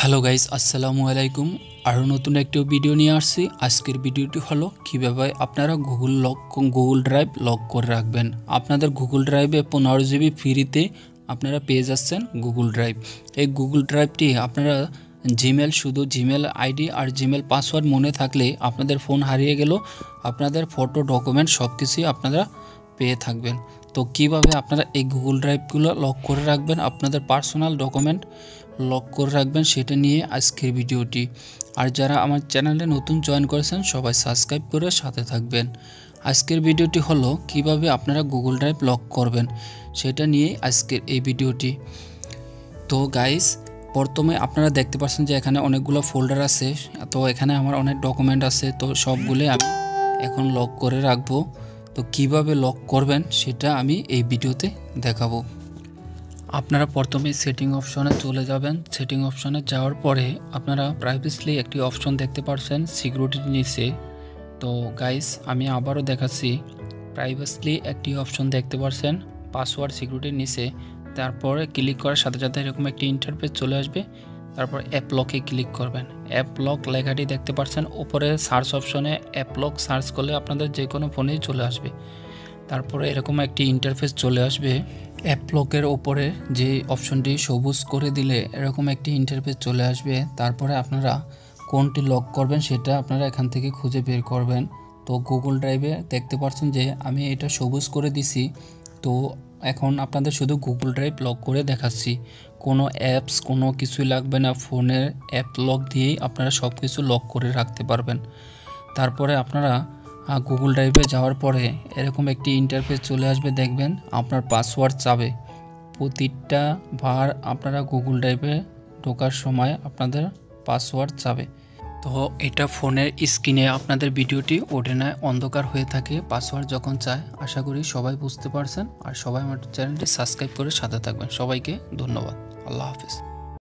Hello guys, আসসালামু আলাইকুম। আরও নতুন একটি ভিডিও নিয়ে আসছি। আজকের ভিডিওটি হলো কীভাবে আপনারা গুগল ড্রাইভ লক করে রাখবেন। আপনাদের গুগল ড্রাইভে 15 GB ফ্রিতে আপনারা পেয়ে যাচ্ছেন গুগল ড্রাইভ। এই গুগল ড্রাইভটি আপনারা শুধু জিমেল আইডি আর জিমেল পাসওয়ার্ড মনে থাকলে আপনাদের ফোন হারিয়ে গেল আপনাদের ফটো ডকুমেন্ট সব কিছুই আপনারা পেয়ে থাকবেন। তো কিভাবে আপনারা এই গুগল ড্রাইভগুলো লক করে রাখবেন, আপনাদের পার্সোনাল ডকুমেন্ট লক করে রাখবেন, সেটা নিয়ে আজকের ভিডিওটি। আর যারা আমার চ্যানেলে নতুন জয়েন করেছেন সবাই সাবস্ক্রাইব করে সাথে থাকবেন। আজকের ভিডিওটি হলো কিভাবে আপনারা গুগল ড্রাইভ লক করবেন, সেটা নিয়ে আজকের এই ভিডিওটি। তো গাইস, প্রথমে আপনারা দেখতে পাচ্ছেন যে এখানে অনেকগুলো ফোল্ডার আছে। তো এখানে আমার অনেক ডকুমেন্ট আছে, তো সবগুলো আমি এখন লক করে রাখবো। তো কিভাবে লক করবেন সেটা আমি এই ভিডিওতে দেখাবো। আপনারা প্রথমে সেটিং অপশনে চলে যাবেন। সেটিং অপশনে যাওয়ার পরে আপনারা প্রাইভেসি একটি অপশন দেখতে পাচ্ছেন সিকিউরিটির নিচে। তো গাইস, আমি আবারও দেখাচ্ছি, প্রাইভেসি একটি অপশন দেখতে পাচ্ছেন পাসওয়ার্ড সিকিউরিটির নিচে। তারপরে ক্লিক করার সাথে সাথে এরকম একটি ইন্টারফেস চলে আসবে। তারপর অ্যাপ লকে ক্লিক করবেন। অ্যাপ লক লেখাটি দেখতে পাচ্ছেন উপরে সার্চ অপশনে অ্যাপ লক সার্চ করলে আপনাদের যে কোনো ফোনেই চলে আসবে। তারপরে এরকম একটি ইন্টারফেস চলে আসবে। অ্যাপ লকের ওপরে যে অপশনটি সবুজ করে দিলে এরকম একটি ইন্টারফেস চলে আসবে। তারপরে আপনারা কোনটি লক করবেন সেটা আপনারা এখান থেকে খুঁজে বের করবেন। তো গুগল ড্রাইভে দেখতে পাচ্ছেন যে আমি এটা সবুজ করে দিছি। তো এখন আপনাদের শুধু গুগল ড্রাইভ লক করে দেখাচ্ছি, কোনো অ্যাপস কোনো কিছুই লাগবে না। ফোনের অ্যাপ লক দিয়েই আপনারা সব কিছু লক করে রাখতে পারবেন। তারপরে আপনারা গুগল ড্রাইভে যাওয়ার পরে এরকম একটি ইন্টারফেস চলে আসবে, দেখবেন আপনার পাসওয়ার্ড চাবে। প্রতিটা বার আপনারা গুগল ড্রাইভে ঢোকার সময় আপনাদের পাসওয়ার্ড চাবে। তো এটা ফোনের স্ক্রিনে আপনাদের ভিডিওটি ওঠে না, অন্ধকার হয়ে থাকে পাসওয়ার্ড যখন চায়। আশা করি সবাই বুঝতে পারছেন। আর সবাই আমার চ্যানেলটি সাবস্ক্রাইব করে সাথে থাকবেন। সবাইকে ধন্যবাদ। আল্লাহ হাফিজ।